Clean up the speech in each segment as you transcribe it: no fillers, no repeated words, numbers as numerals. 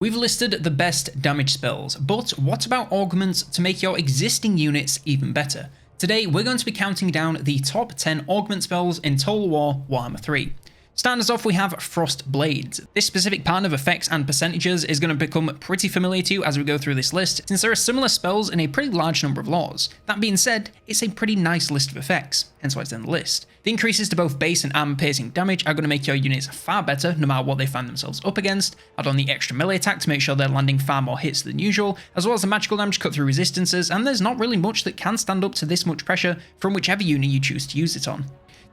We've listed the best damage spells, but what about augments to make your existing units even better? Today we're going to be counting down the top 10 augment spells in Total War Warhammer 3. Starting us off, we have Frost Blades. This specific pattern of effects and percentages is going to become pretty familiar to you as we go through this list, since there are similar spells in a pretty large number of laws. That being said, it's a pretty nice list of effects, hence why it's in the list. The increases to both base and armor piercing damage are going to make your units far better no matter what they find themselves up against. Add on the extra melee attack to make sure they're landing far more hits than usual, as well as the magical damage cut through resistances, and there's not really much that can stand up to this much pressure from whichever unit you choose to use it on.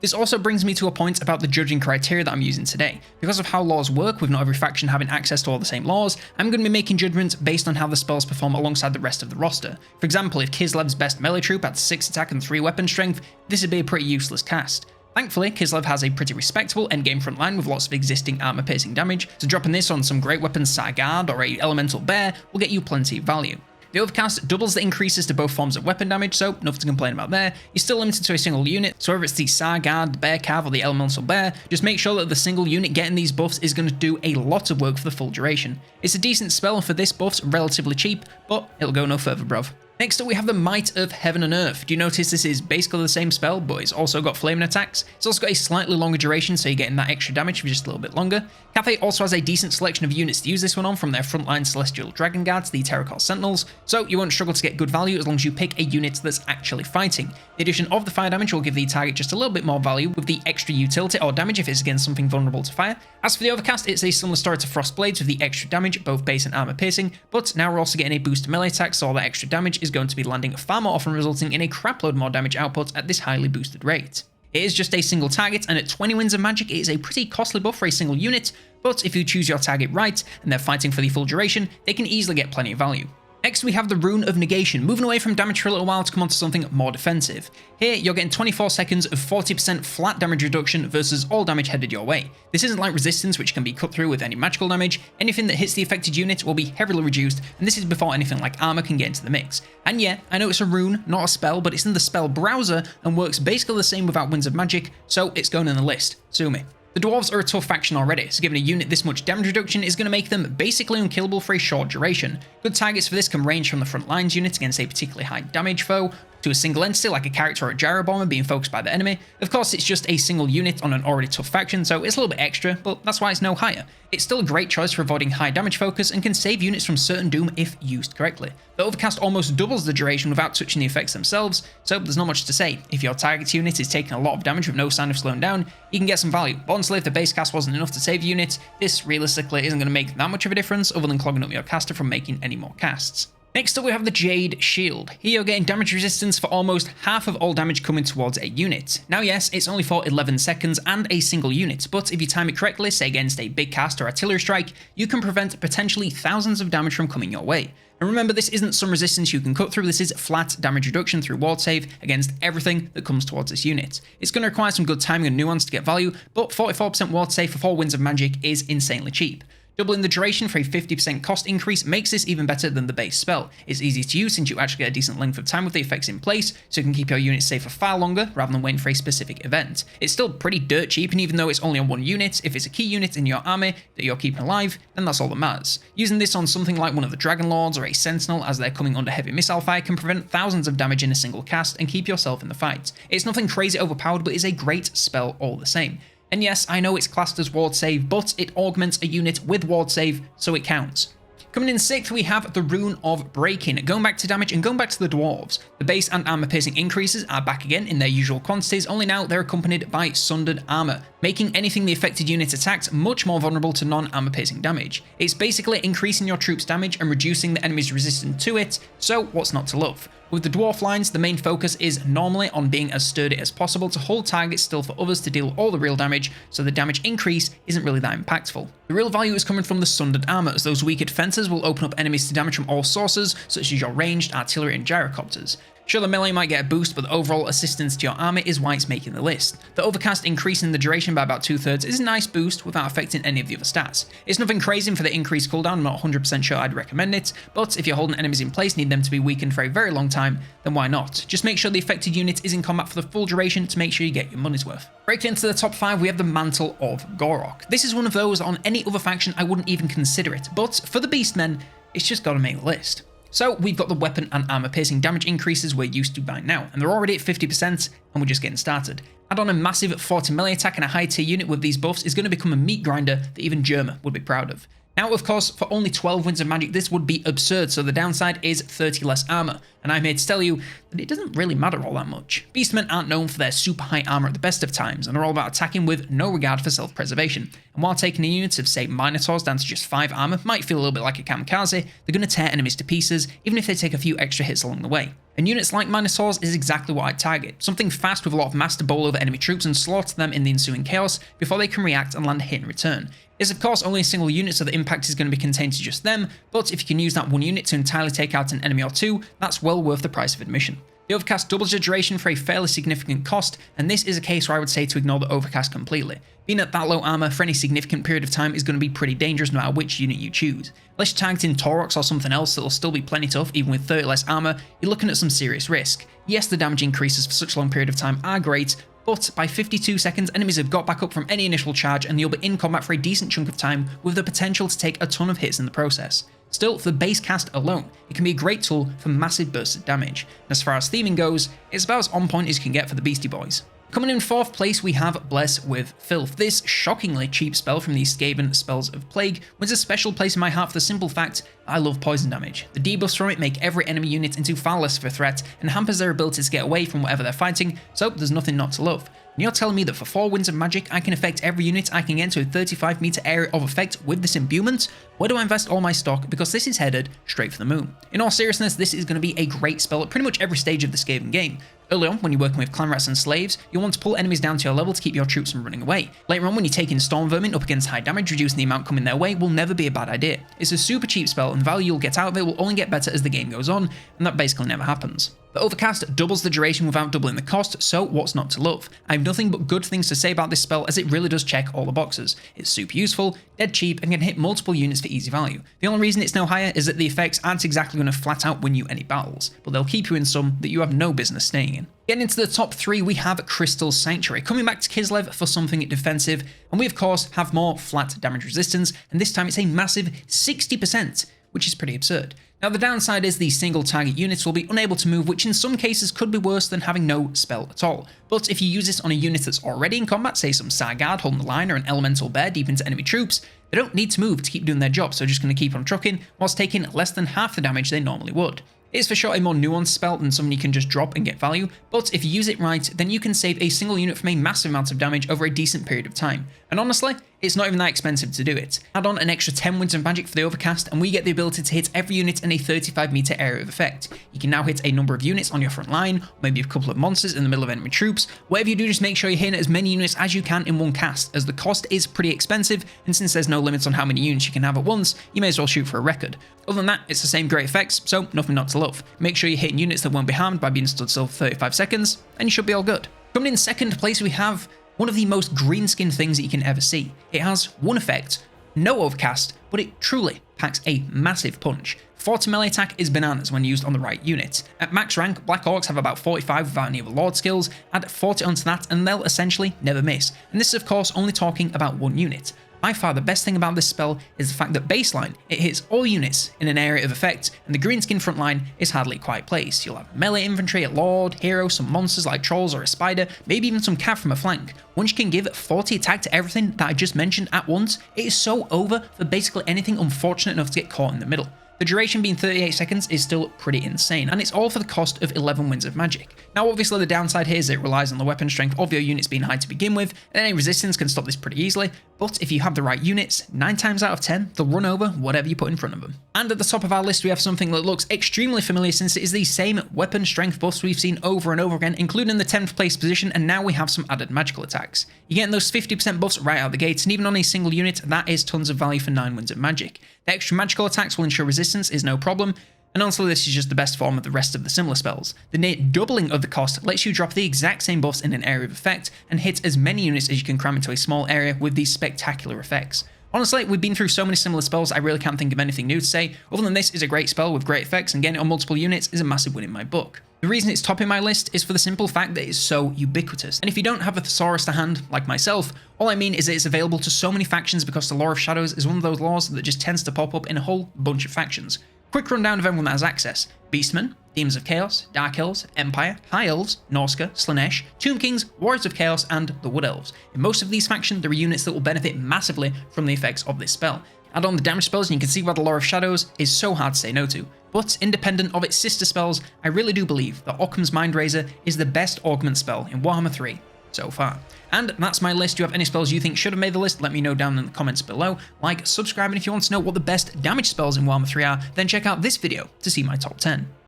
This also brings me to a point about the judging criteria that I'm using today. Because of how laws work, with not every faction having access to all the same laws, I'm going to be making judgments based on how the spells perform alongside the rest of the roster. For example, if Kislev's best melee troop had 6 attack and 3 weapon strength, this would be a pretty useless cast. Thankfully, Kislev has a pretty respectable endgame front line with lots of existing armor piercing damage, so dropping this on some great weapons Sargard or a elemental bear will get you plenty of value. The Overcast doubles the increases to both forms of weapon damage, so nothing to complain about there. You're still limited to a single unit, so whether it's the Sargard, the Bear Cav, or the Elemental Bear, just make sure that the single unit getting these buffs is going to do a lot of work for the full duration. It's a decent spell for this buff's relatively cheap, but it'll go no further, bruv. Next up, we have the Might of Heaven and Earth. Do you notice this is basically the same spell, but it's also got flaming attacks? It's also got a slightly longer duration, so you're getting that extra damage for just a little bit longer. Cathay also has a decent selection of units to use this one on, from their frontline Celestial Dragon Guard to the Terracore Sentinels, so you won't struggle to get good value as long as you pick a unit that's actually fighting. The addition of the fire damage will give the target just a little bit more value, with the extra utility or damage if it's against something vulnerable to fire. As for the Overcast, it's a similar story to Frost Blades with the extra damage, both base and armor piercing, but now we're also getting a boost to melee attacks, so all that extra damage is going to be landing far more often, resulting in a crapload more damage output at this highly boosted rate. It is just a single target, and at 20 Winds of Magic it is a pretty costly buff for a single unit, but if you choose your target right and they're fighting for the full duration, they can easily get plenty of value. Next, we have the Rune of Negation, moving away from damage for a little while to come on to something more defensive. Here, you're getting 24 seconds of 40% flat damage reduction versus all damage headed your way. This isn't like resistance, which can be cut through with any magical damage. Anything that hits the affected unit will be heavily reduced, and this is before anything like armor can get into the mix. And yeah, I know it's a rune, not a spell, but it's in the spell browser and works basically the same without Winds of Magic, so it's going in the list. Sue me. The Dwarves are a tough faction already, so giving a unit this much damage reduction is going to make them basically unkillable for a short duration. Good targets for this can range from the front lines unit against a particularly high damage foe, to a single entity like a character or a gyro bomber being focused by the enemy. Of course, it's just a single unit on an already tough faction, so it's a little bit extra, but that's why it's no higher. It's still a great choice for avoiding high damage focus and can save units from certain doom if used correctly. The Overcast almost doubles the duration without touching the effects themselves, so there's not much to say. If your target unit is taking a lot of damage with no sign of slowing down, you can get some value. But honestly, if the base cast wasn't enough to save units, this realistically isn't going to make that much of a difference other than clogging up your caster from making any more casts. Next up, we have the Jade Shield. Here you're getting damage resistance for almost half of all damage coming towards a unit. Now yes, it's only for 11 seconds and a single unit, but if you time it correctly, say against a big cast or artillery strike, you can prevent potentially thousands of damage from coming your way. And remember, this isn't some resistance you can cut through, this is flat damage reduction through ward save against everything that comes towards this unit. It's going to require some good timing and nuance to get value, but 44% ward save for 4 Winds of Magic is insanely cheap. Doubling the duration for a 50% cost increase makes this even better than the base spell. It's easy to use since you actually get a decent length of time with the effects in place, so you can keep your units safe for far longer rather than waiting for a specific event. It's still pretty dirt cheap, and even though it's only on one unit, if it's a key unit in your army that you're keeping alive, then that's all that matters. Using this on something like one of the Dragon Lords or a Sentinel as they're coming under heavy missile fire can prevent thousands of damage in a single cast and keep yourself in the fight. It's nothing crazy overpowered, but it's a great spell all the same. And yes, I know it's classed as ward save, but it augments a unit with ward save, so it counts. Coming in 6th, we have the Rune of Breaking. Going back to damage and going back to the Dwarves. The base and armor piercing increases are back again in their usual quantities, only now they're accompanied by Sundered Armor, making anything the affected unit attacks much more vulnerable to non-armor piercing damage. It's basically increasing your troops' damage and reducing the enemy's resistance to it, so what's not to love? With the Dwarf lines, the main focus is normally on being as sturdy as possible to hold targets still for others to deal all the real damage, so the damage increase isn't really that impactful. The real value is coming from the Sundered Armor, as those weaker defenses will open up enemies to damage from all sources, such as your ranged, artillery and gyrocopters. Sure, the melee might get a boost, but the overall assistance to your army is why it's making the list. The Overcast increasing the duration by about 2/3 is a nice boost without affecting any of the other stats. It's nothing crazy, and for the increased cooldown, I'm not 100% sure I'd recommend it, but if you're holding enemies in place, need them to be weakened for a very long time, then why not? Just make sure the affected unit is in combat for the full duration to make sure you get your money's worth. Breaking into the top 5, we have the Mantle of Goroc. This is one of those on any other faction I wouldn't even consider it, but for the Beastmen, it's just got to make the list. So we've got the weapon and armor piercing damage increases we're used to by now, and they're already at 50%, and we're just getting started. Add on a massive 40 melee attack and a high tier unit with these buffs is going to become a meat grinder that even Germa would be proud of. Now, of course, for only 12 Winds of Magic, this would be absurd, so the downside is 30 less armor, and I'm here to tell you that it doesn't really matter all that much. Beastmen aren't known for their super high armor at the best of times, and they're all about attacking with no regard for self-preservation. And while taking a unit of, say, Minotaurs down to just 5 armor might feel a little bit like a kamikaze, they're going to tear enemies to pieces, even if they take a few extra hits along the way. And units like Minotaurs is exactly what I'd target, something fast with a lot of mass to bowl over enemy troops and slaughter them in the ensuing chaos before they can react and land a hit in return. It's of course only a single unit, so the impact is going to be contained to just them, but if you can use that one unit to entirely take out an enemy or two, that's well worth the price of admission. The Overcast doubles the duration for a fairly significant cost, and this is a case where I would say to ignore the Overcast completely. Being at that low armor for any significant period of time is going to be pretty dangerous no matter which unit you choose. Unless you're targeting Taurox or something else that'll still be plenty tough even with 30 less armor, you're looking at some serious risk. Yes, the damage increases for such a long period of time are great, but by 52 seconds, enemies have got back up from any initial charge and you'll be in combat for a decent chunk of time with the potential to take a ton of hits in the process. Still, for the base cast alone, it can be a great tool for massive bursts of damage. And as far as theming goes, it's about as on point as you can get for the Beastie Boys. Coming in 4th place, we have Bless with Filth. This shockingly cheap spell from the Skaven Spells of Plague wins a special place in my heart for the simple fact I love poison damage. The debuffs from it make every enemy unit into far less of a threat and hampers their ability to get away from whatever they're fighting, so there's nothing not to love. And you're telling me that for 4 Winds of Magic, I can affect every unit I can get to a 35 meter area of effect with this imbuement? Where do I invest all my stock? Because this is headed straight for the moon. In all seriousness, this is going to be a great spell at pretty much every stage of the Skaven game. Early on, when you're working with clan rats and slaves, you'll want to pull enemies down to your level to keep your troops from running away. Later on, when you're taking storm vermin up against high damage, reducing the amount coming their way will never be a bad idea. It's a super cheap spell, and the value you'll get out of it will only get better as the game goes on, and that basically never happens. The Overcast doubles the duration without doubling the cost, so what's not to love? I have nothing but good things to say about this spell as it really does check all the boxes. It's super useful, dead cheap, and can hit multiple units for easy value. The only reason it's no higher is that the effects aren't exactly going to flat out win you any battles, but they'll keep you in some that you have no business staying in. Getting into the top 3, we have Crystal Sanctuary, coming back to Kislev for something defensive, and we of course have more flat damage resistance, and this time it's a massive 60%, which is pretty absurd. Now the downside is the single target units will be unable to move, which in some cases could be worse than having no spell at all. But if you use this on a unit that's already in combat, say some Sargard holding the line or an Elemental Bear deep into enemy troops, they don't need to move to keep doing their job, so they're just going to keep on trucking whilst taking less than half the damage they normally would. It is for sure a more nuanced spell than something you can just drop and get value, but if you use it right, then you can save a single unit from a massive amount of damage over a decent period of time. And honestly, it's not even that expensive to do it. Add on an extra 10 Winds of Magic for the Overcast, and we get the ability to hit every unit in a 35 meter area of effect. You can now hit a number of units on your front line, or maybe a couple of monsters in the middle of enemy troops. Whatever you do, just make sure you're hitting as many units as you can in one cast, as the cost is pretty expensive, and since there's no limits on how many units you can have at once, you may as well shoot for a record. Other than that, it's the same great effects, so nothing not to love. Make sure you're hitting units that won't be harmed by being stood still for 35 seconds, and you should be all good. Coming in 2nd place, we have one of the most green-skinned things that you can ever see. It has one effect, no Overcast, but it truly packs a massive punch. 40 melee attack is bananas when used on the right unit. At max rank, Black Orcs have about 45 without any other Lord skills, add 40 onto that and they'll essentially never miss. And this is of course only talking about one unit. By far the best thing about this spell is the fact that baseline, it hits all units in an area of effect, and the greenskin front line is hardly quite placed. You'll have melee infantry, a lord, hero, some monsters like trolls or a spider, maybe even some cav from a flank. Once you can give 40 attack to everything that I just mentioned at once, it is so over for basically anything unfortunate enough to get caught in the middle. The duration being 38 seconds is still pretty insane, and it's all for the cost of 11 Winds of Magic. Now obviously the downside here is it relies on the weapon strength of your units being high to begin with, and any resistance can stop this pretty easily, but if you have the right units, 9 times out of 10, they'll run over whatever you put in front of them. And at the top of our list we have something that looks extremely familiar since it is the same weapon strength buffs we've seen over and over again, including the 10th place position, and now we have some added magical attacks. You're getting those 50% buffs right out the gates, and even on a single unit, that is tons of value for 9 Winds of Magic. The extra magical attacks will ensure resistance is no problem, And honestly, this is just the best form of the rest of the similar spells. The near doubling of the cost lets you drop the exact same buffs in an area of effect and hit as many units as you can cram into a small area with these spectacular effects. Honestly, we've been through so many similar spells, I really can't think of anything new to say, other than this is a great spell with great effects, and getting it on multiple units is a massive win in my book. The reason it's topping my list is for the simple fact that it's so ubiquitous. And if you don't have a thesaurus to hand, like myself, all I mean is that it's available to so many factions because the Lore of Shadows is one of those laws that just tends to pop up in a whole bunch of factions. Quick rundown of everyone that has access: Beastmen, Demons of Chaos, Dark Elves, Empire, High Elves, Norska, Slaanesh, Tomb Kings, Warriors of Chaos, and the Wood Elves. In most of these factions, there are units that will benefit massively from the effects of this spell. Add on the damage spells and you can see why the Lore of Shadows is so hard to say no to. But independent of its sister spells, I really do believe that Occam's Mindrazor is the best augment spell in Warhammer 3 so far. And that's my list. Do you have any spells you think should have made the list? Let me know down in the comments below. Like, subscribe, and if you want to know what the best damage spells in Warhammer 3 are, then check out this video to see my top 10.